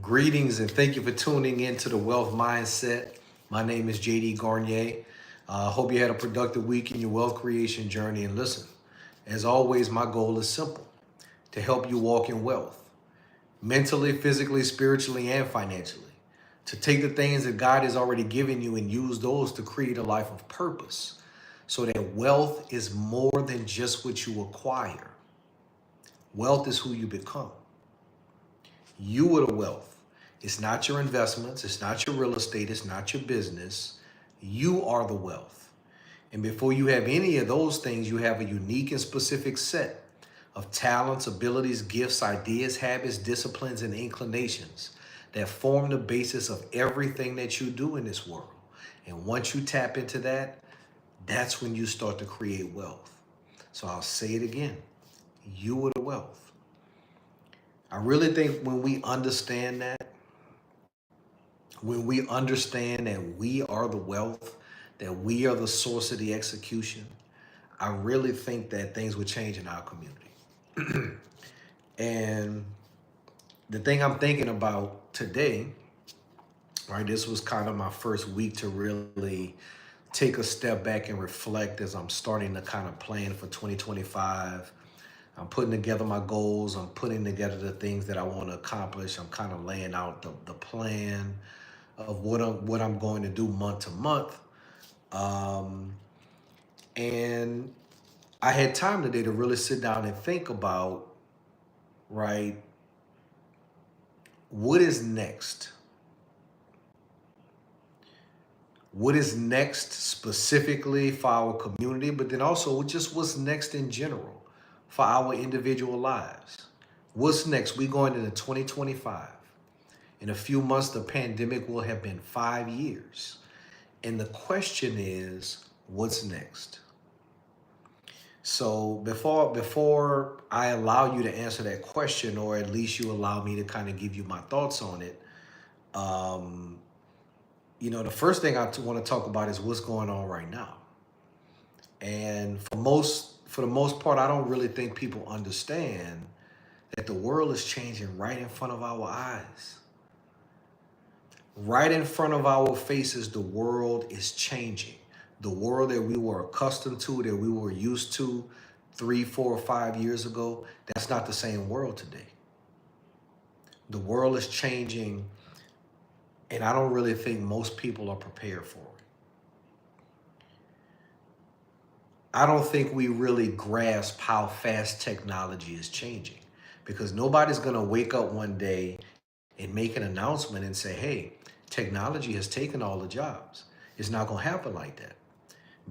Greetings and thank you for tuning in to the Wealth Mindset. My name is JD Garnier. Hope you had a productive week in your wealth creation journey. And listen, as always, my goal is simple: to help you walk in wealth, mentally, physically, spiritually, and financially. To take the things that God has already given you and use those to create a life of purpose, so that wealth is more than just what you acquire. Wealth is who you become. You are the wealth. It's not your investments. It's not your real estate. It's not your business. You are the wealth. And before you have any of those things, you have a unique and specific set of talents, abilities, gifts, ideas, habits, disciplines, and inclinations that form the basis of everything that you do in this world. And once you tap into that, that's when you start to create wealth. So I'll say it again. You are the wealth. I really think when we understand that, when we understand that we are the wealth, that we are the source of the execution, I really think that things would change in our community. And the thing I'm thinking about today, right, this was kind of my first week to really take a step back and reflect as I'm starting to kind of plan for 2025. I'm putting together my goals. I'm putting together the things that I want to accomplish. I'm kind of laying out the plan of what I'm going to do month to month. And I had time today to really sit down and think about, right, what is next? What is next specifically for our community, but then also just what's next in general for our individual lives? What's next? We're going into 2025. In a few months, the pandemic will have been 5 years. And the question is, what's next? So before I allow you to answer that question, or at least you allow me to kind of give you my thoughts on it, the first thing I want to talk about is what's going on right now. And for the most part, I don't really think people understand that the world is changing right in front of our eyes. Right in front of our faces, the world is changing. The world that we were accustomed to, that we were used to 3, 4, 5 years ago, that's not the same world today. The world is changing, and I don't really think most people are prepared for it. I don't think we really grasp how fast technology is changing, because nobody's going to wake up one day and make an announcement and say, hey, technology has taken all the jobs. It's not going to happen like that.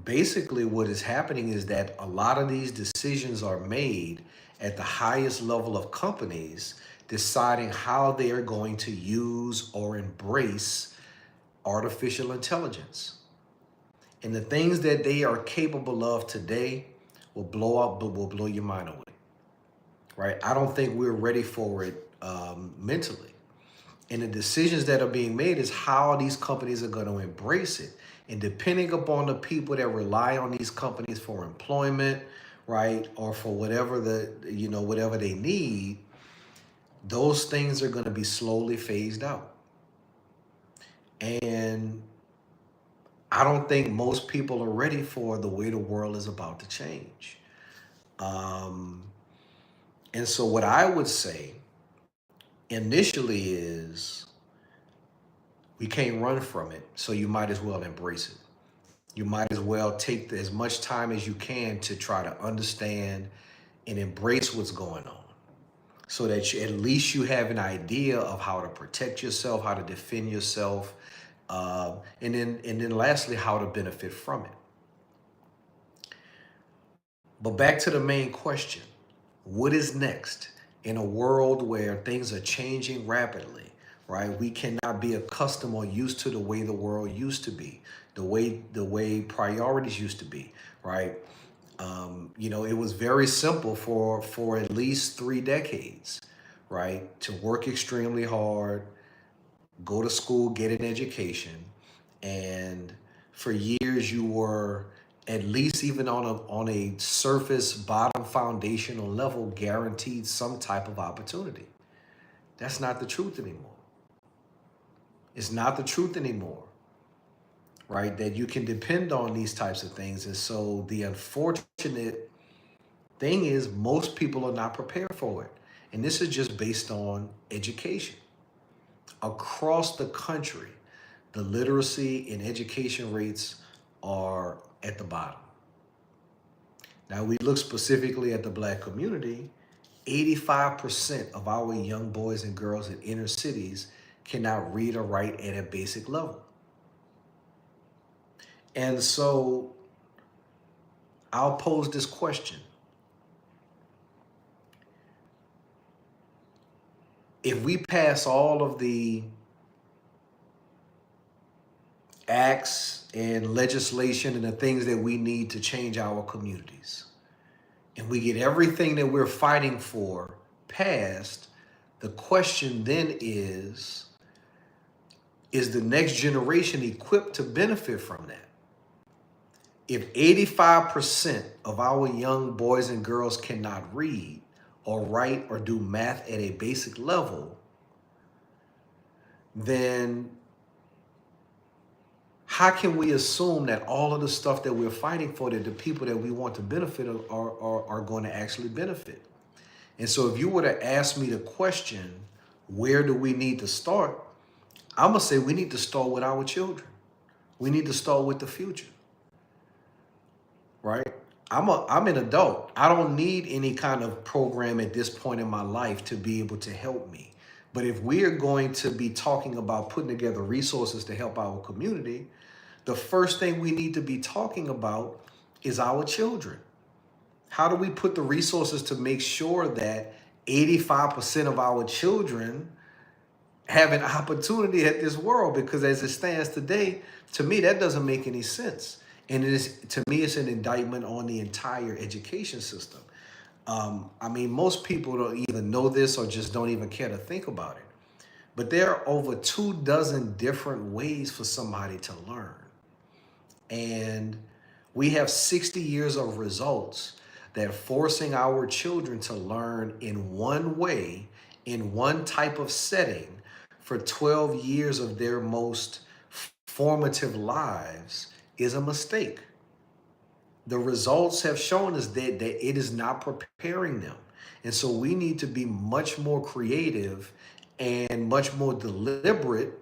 Basically, what is happening is that a lot of these decisions are made at the highest level of companies, deciding how they are going to use or embrace artificial intelligence. And the things that they are capable of today will blow your mind away, right? I don't think we're ready for it mentally. And the decisions that are being made is how these companies are going to embrace it. And depending upon the people that rely on these companies for employment, right, or for whatever whatever they need, those things are going to be slowly phased out. And I don't think most people are ready for the way the world is about to change. And so what I would say initially is, we can't run from it, so you might as well embrace it. You might as well take as much time as you can to try to understand and embrace what's going on, so that at least you have an idea of how to protect yourself, how to defend yourself, and then lastly, how to benefit from it. But back to the main question: what is next in a world where things are changing rapidly? Right? We cannot be accustomed or used to the way the world used to be, the way priorities used to be, right? It was very simple for at least 3 decades, right? To work extremely hard, go to school, get an education, and for years you were at least even on a surface bottom foundational level guaranteed some type of opportunity. That's not the truth anymore. It's not the truth anymore, right? That you can depend on these types of things. And so the unfortunate thing is most people are not prepared for it. And this is just based on education. Across the country, the literacy and education rates are at the bottom. Now, we look specifically at the Black community. 85% of our young boys and girls in inner cities cannot read or write at a basic level. And so I'll pose this question. If we pass all of the acts and legislation and the things that we need to change our communities, and we get everything that we're fighting for passed, the question then is the next generation equipped to benefit from that? If 85% of our young boys and girls cannot read or write or do math at a basic level, then how can we assume that all of the stuff that we're fighting for, that the people that we want to benefit are going to actually benefit? And so if you were to ask me the question, where do we need to start? I'm going to say we need to start with our children. We need to start with the future, right? I'm an adult. I don't need any kind of program at this point in my life to be able to help me. But if we are going to be talking about putting together resources to help our community, the first thing we need to be talking about is our children. How do we put the resources to make sure that 85% of our children have an opportunity at this world? Because as it stands today, to me, that doesn't make any sense. And to me, it's an indictment on the entire education system. I mean, most people don't either know this or just don't even care to think about it. But there are over 24 different ways for somebody to learn. And we have 60 years of results that forcing our children to learn in one way, in one type of setting, for 12 years of their most formative lives is a mistake. The results have shown us that it is not preparing them. And so we need to be much more creative and much more deliberate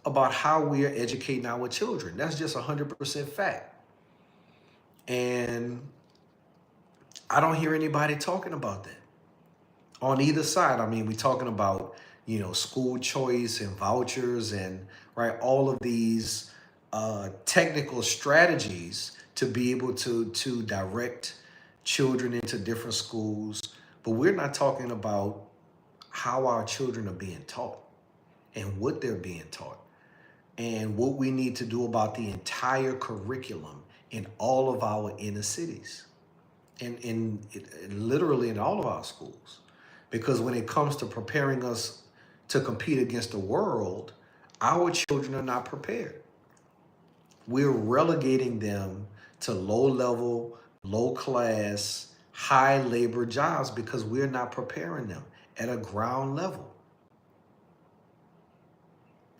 about how we are educating our children. That's just 100% fact. And I don't hear anybody talking about that on either side. I mean, we're talking about, school choice and vouchers and all of these technical strategies to be able to direct children into different schools. But we're not talking about how our children are being taught and what they're being taught and what we need to do about the entire curriculum in all of our inner cities and literally in all of our schools. Because when it comes to preparing us to compete against the world, our children are not prepared. We're relegating them to low level, low class, high labor jobs because we're not preparing them at a ground level.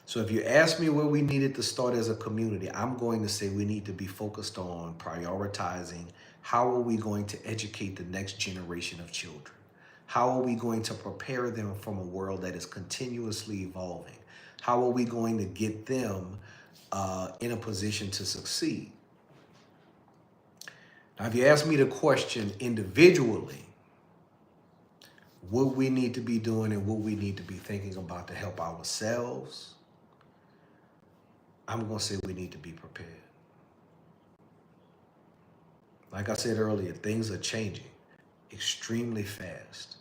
So if you ask me where we needed to start as a community, I'm going to say we need to be focused on prioritizing how are we going to educate the next generation of children? How are we going to prepare them from a world that is continuously evolving? How are we going to get them in a position to succeed? Now, if you ask me the question individually, what we need to be doing and what we need to be thinking about to help ourselves, I'm going to say we need to be prepared. Like I said earlier, things are changing extremely fast.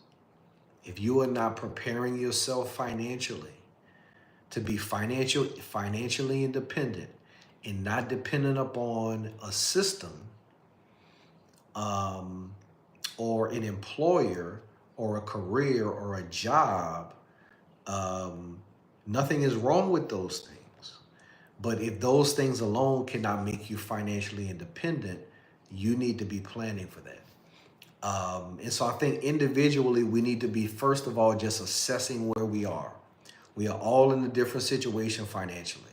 If you are not preparing yourself financially to be financially independent and not dependent upon a system or an employer or a career or a job, nothing is wrong with those things. But if those things alone cannot make you financially independent, you need to be planning for that. And so I think individually, we need to be, first of all, just assessing where we are. We are all in a different situation financially,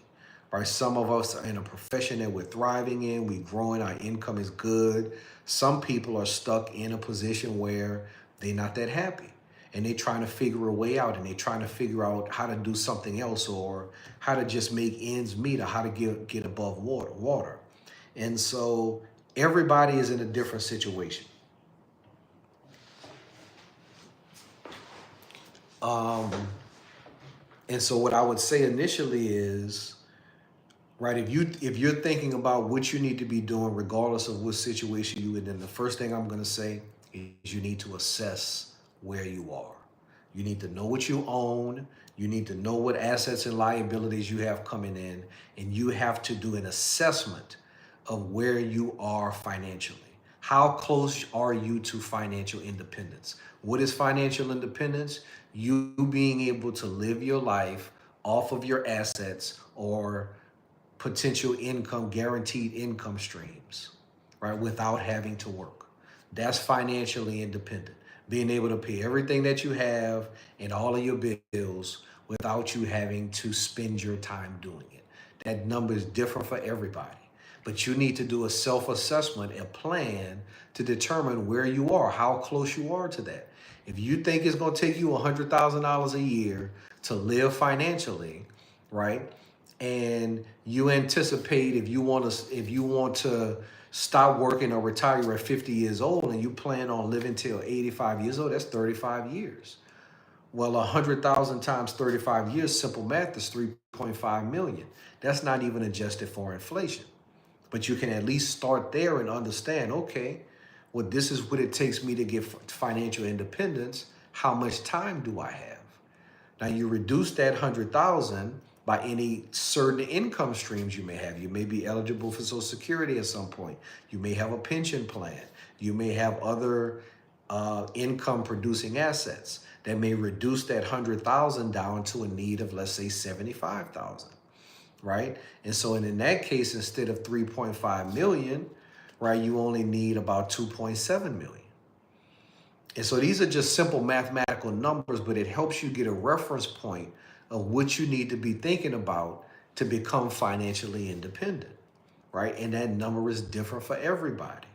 right? Some of us are in a profession that we're thriving in, we're growing, our income is good. Some people are stuck in a position where they're not that happy and they're trying to figure a way out, and they're trying to figure out how to do something else, or how to just make ends meet, or how to get above water. And so everybody is in a different situation. Um, and so what I would say initially is, right, if you're thinking about what you need to be doing, regardless of what situation you're in, then the first thing I'm going to say is you need to assess where you are. You need to know what you own. You need to know what assets and liabilities you have coming in, and you have to do an assessment of where you are financially. How close are you to financial independence? What is financial independence? You being able to live your life off of your assets or potential income, guaranteed income streams, right, without having to work. That's financially independent. Being able to pay everything that you have and all of your bills without you having to spend your time doing it. That number is different for everybody. But you need to do a self assessment, a plan to determine where you are, how close you are to that. If you think it's going to take you $100,000 a year to live financially, right? And you anticipate, if you want to stop working or retire at 50 years old, and you plan on living till 85 years old, that's 35 years. Well, 100,000 times 35 years, simple math, is 3.5 million. That's not even adjusted for inflation. But you can at least start there and understand, okay, well, this is what it takes me to get financial independence. How much time do I have? Now you reduce that 100,000 by any certain income streams you may have. You may be eligible for Social Security at some point. You may have a pension plan. You may have other income producing assets that may reduce that 100,000 down to a need of, let's say, 75,000, right? And so in that case, instead of 3.5 million, right, you only need about 2.7 million. And so these are just simple mathematical numbers, but it helps you get a reference point of what you need to be thinking about to become financially independent, right? And that number is different for everybody.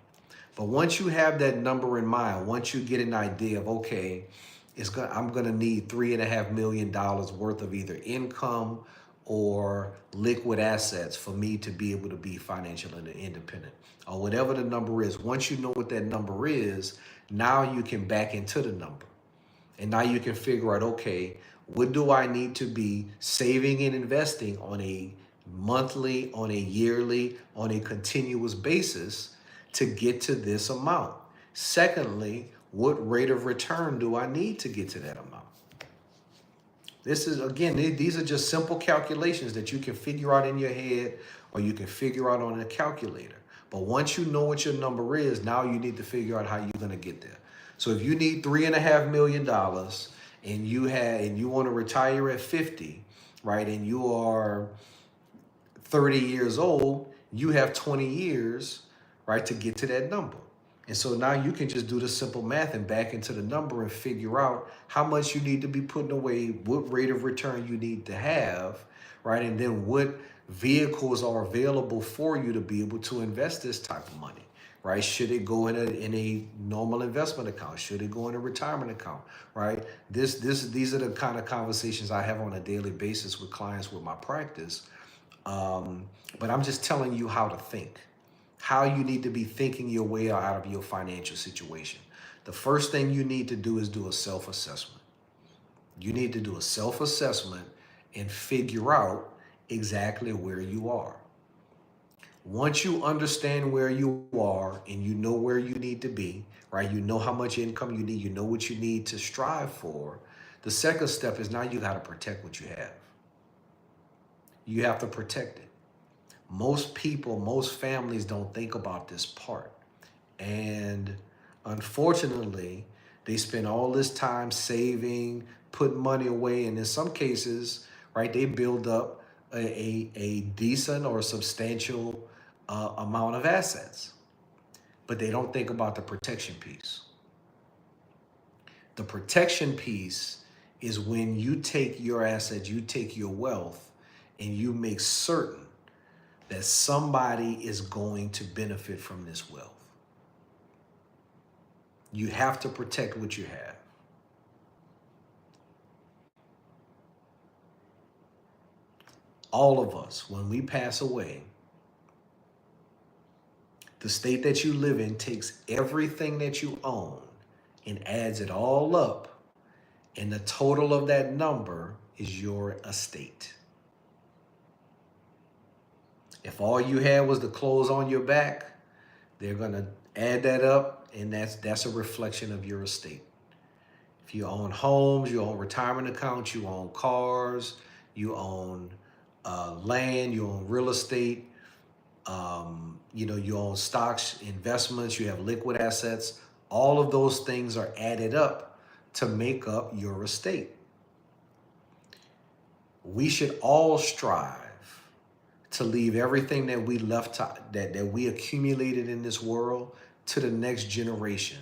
But once you have that number in mind, once you get an idea of, okay, I'm going to need $3.5 million worth of either income or liquid assets for me to be able to be financially independent, or whatever the number is. Once you know what that number is, now you can back into the number. And now you can figure out, okay, what do I need to be saving and investing on a monthly, on a yearly, on a continuous basis to get to this amount? Secondly, what rate of return do I need to get to that amount? This is, again, these are just simple calculations that you can figure out in your head, or you can figure out on a calculator. But once you know what your number is, now you need to figure out how you're going to get there. So if you need $3.5 million and you want to retire at 50, right, and you are 30 years old, you have 20 years, right, to get to that number. And so now you can just do the simple math and back into the number and figure out how much you need to be putting away, what rate of return you need to have, right? And then what vehicles are available for you to be able to invest this type of money, right? Should it go in a normal investment account? Should it go in a retirement account, right? These are the kind of conversations I have on a daily basis with clients with my practice. But I'm just telling you how to think, how you need to be thinking your way out of your financial situation. The first thing you need to do is do a self-assessment. You need to do a self-assessment and figure out exactly where you are. Once you understand where you are and you know where you need to be, right? You know how much income you need, you know what you need to strive for. The second step is now you got to protect what you have. You have to protect it. Most people, most families don't think about this part. And unfortunately, they spend all this time saving, putting money away, and in some cases, right, they build up a decent or substantial amount of assets. But they don't think about the protection piece. The protection piece is when you take your assets, you take your wealth, and you make certain that somebody is going to benefit from this wealth. You have to protect what you have. All of us, when we pass away, the state that you live in takes everything that you own and adds it all up, and the total of that number is your estate. If all you had was the clothes on your back, they're going to add that up, and that's a reflection of your estate. If you own homes, you own retirement accounts, you own cars, you own land, you own real estate, you own stocks, investments, you have liquid assets. All of those things are added up to make up your estate. We should all strive to leave everything that we that we accumulated in this world to the next generation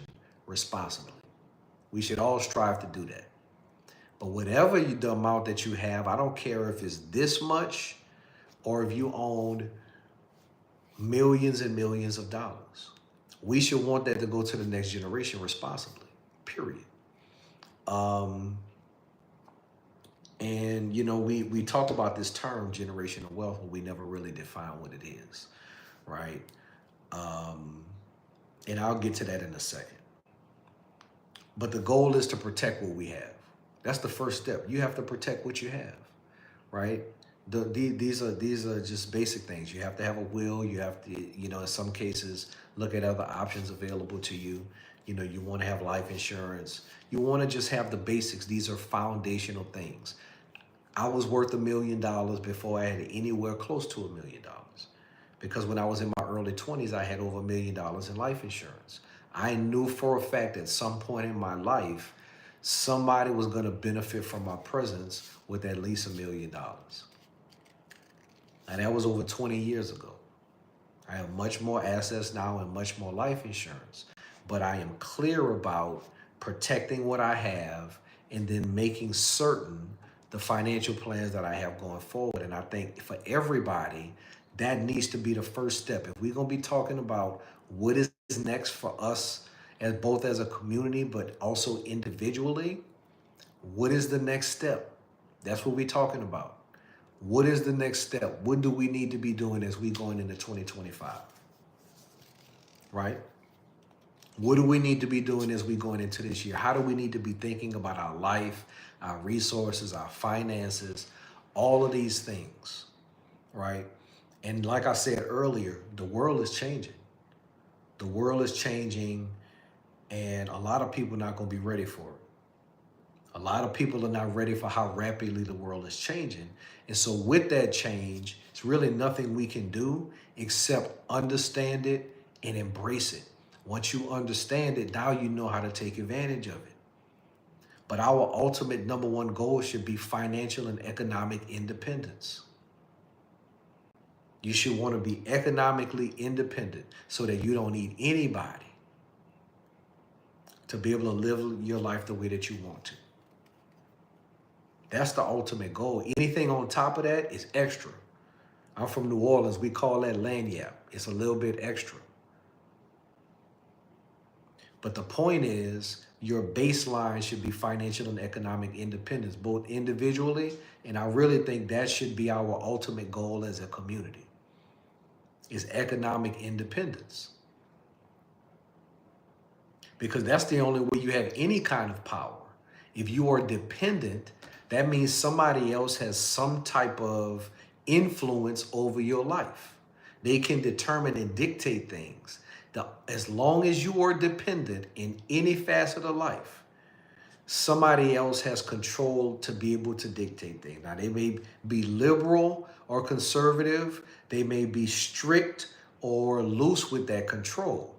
responsibly. We should all strive to do that. But whatever the amount that you have, I don't care if it's this much or if you owned millions and millions of dollars. We should want that to go to the next generation responsibly, period. We talked about this term, generational wealth, but we never really define what it is, right? And I'll get to that in a second. But the goal is to protect what we have. That's the first step. You have to protect what you have, right? These are just basic things. You have to have a will. You have to, in some cases, look at other options available to you. You want to have life insurance. You want to just have the basics. These are foundational things. I was worth $1 million before I had anywhere close to $1 million. Because when I was in my early 20s, I had over $1 million in life insurance. I knew for a fact at some point in my life, somebody was going to benefit from my presence with at least $1 million. And that was over 20 years ago. I have much more assets now and much more life insurance. But I am clear about protecting what I have and then making certain the financial plans that I have going forward. And I think for everybody, that needs to be the first step. If we're going to be talking about what is next for us as both as a community, but also individually, what is the next step? That's what we're talking about. What is the next step? What do we need to be doing as we going into 2025? Right? What do we need to be doing as we going into this year? How do we need to be thinking about our life, our resources, our finances, all of these things, right? And like I said earlier, the world is changing. The world is changing, and a lot of people are not going to be ready for it. A lot of people are not ready for how rapidly the world is changing. And so with that change, it's really nothing we can do except understand it and embrace it. Once you understand it, now you know how to take advantage of it. But our ultimate number one goal should be financial and economic independence. You should want to be economically independent so that you don't need anybody to be able to live your life the way that you want to. That's the ultimate goal. Anything on top of that is extra. I'm from New Orleans. We call that lagniappe. It's a little bit extra. But the point is, your baseline should be financial and economic independence, both individually, and I really think that should be our ultimate goal as a community, is economic independence. Because that's the only way you have any kind of power. If you are dependent, that means somebody else has some type of influence over your life. They can determine and dictate things. As long as you are dependent in any facet of life, somebody else has control to be able to dictate things. Now, they may be liberal or conservative. They may be strict or loose with that control.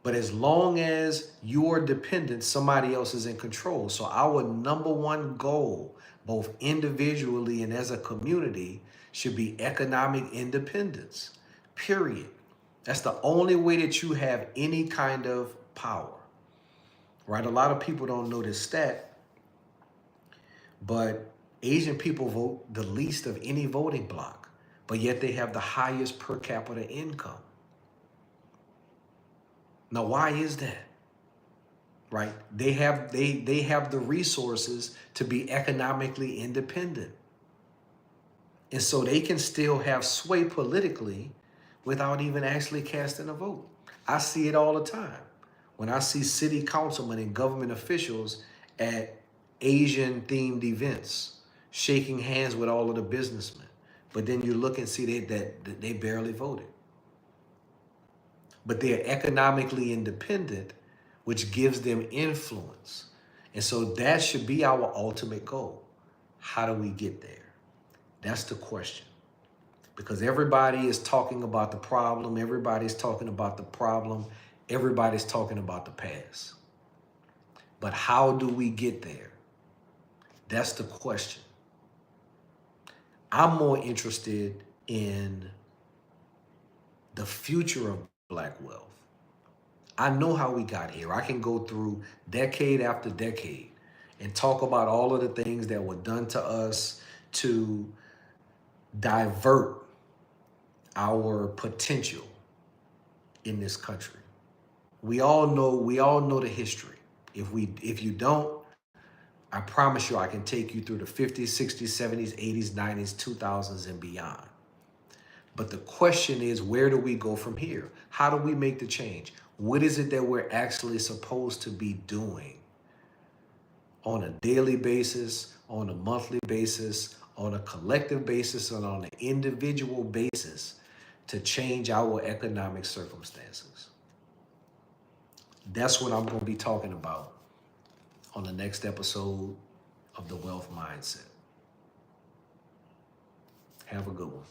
But as long as you are dependent, somebody else is in control. So our number one goal, both individually and as a community, should be economic independence, period. That's the only way that you have any kind of power, right? A lot of people don't know this stat, But Asian people vote the least of any voting bloc, but yet they have the highest per capita income. Now, why is that? Right? They have the resources to be economically independent. And so they can still have sway politically without even actually casting a vote. I see it all the time. When I see city councilmen and government officials at Asian themed events, shaking hands with all of the businessmen. But then you look and see that they barely voted. But they're economically independent, which gives them influence. And so that should be our ultimate goal. How do we get there? That's the question. Because everybody is talking about the problem, everybody's talking about the problem, everybody's talking about the past. But how do we get there? That's the question. I'm more interested in the future of Black wealth. I know how we got here. I can go through decade after decade and talk about all of the things that were done to us to divert our potential in this country. We all know the history. If you don't, I promise you I can take you through the 50s, 60s, 70s, 80s, 90s, 2000s and beyond. But the question is, where do we go from here? How do we make the change? What is it that we're actually supposed to be doing on a daily basis, on a monthly basis, on a collective basis, and on an individual basis to change our economic circumstances? That's what I'm going to be talking about on the next episode of The Wealth Mindset. Have a good one.